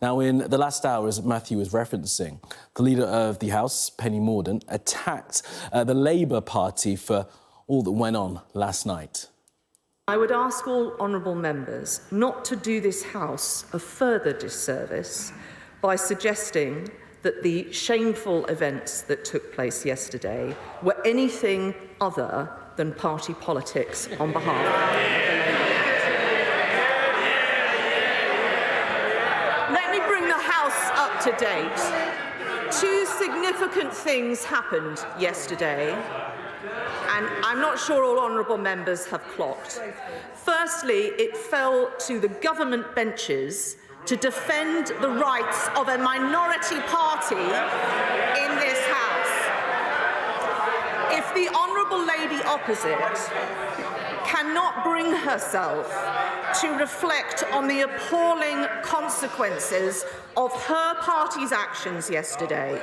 Now, in the last hour, as Matthew was referencing, the leader of the House, Penny Mordaunt, attacked the Labour Party for all that went on last night. I would ask all honourable members not to do this House a further disservice by suggesting that the shameful events that took place yesterday were anything other than party politics on behalf of the Labour Party. Let me bring the House up to date. Two significant things happened yesterday, and I'm not sure all honourable members have clocked. Firstly, it fell to the government benches to defend the rights of a minority party in this House. If the honourable lady opposite cannot bring herself to reflect on the appalling consequences of her party's actions yesterday,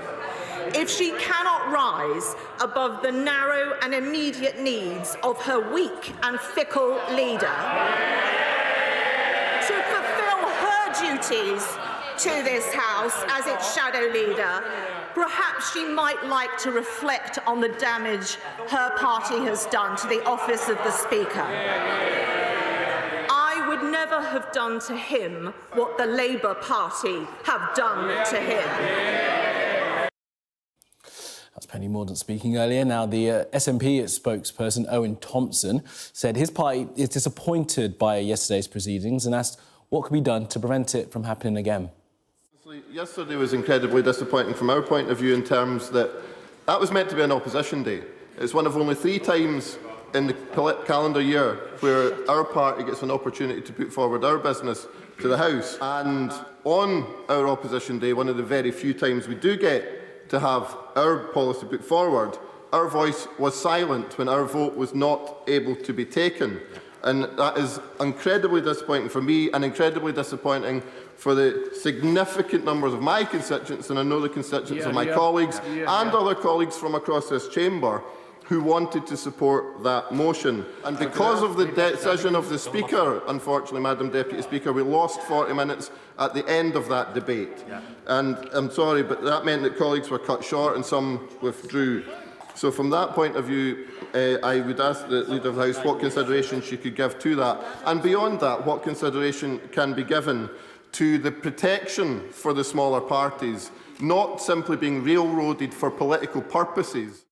if she cannot rise above the narrow and immediate needs of her weak and fickle leader, to fulfil her duties to this House as its shadow leader, perhaps she might like to reflect on the damage her party has done to the office of the Speaker. I would never have done to him what the Labour Party have done to him. That's Penny Mordaunt speaking earlier. Now, the SNP spokesperson, Owen Thompson, said his party is disappointed by yesterday's proceedings and asked what could be done to prevent it from happening again. Yesterday was incredibly disappointing from our point of view in terms that was meant to be an opposition day. It's one of only 3 times in the calendar year where our party gets an opportunity to put forward our business to the House. And on our opposition day, one of the very few times we do get to have our policy put forward, our voice was silent when our vote was not able to be taken. And that is incredibly disappointing for me and incredibly disappointing for the significant numbers of my constituents, and I know the constituents of my colleagues and other colleagues from across this chamber who wanted to support that motion. And because of the decision of the Speaker, unfortunately, Madam Deputy Speaker, we lost 40 minutes at the end of that debate. And I'm sorry, but that meant that colleagues were cut short and some withdrew. So from that point of view, I would ask the Leader of the House what consideration she could give to that. And beyond that, what consideration can be given to the protection for the smaller parties, not simply being railroaded for political purposes.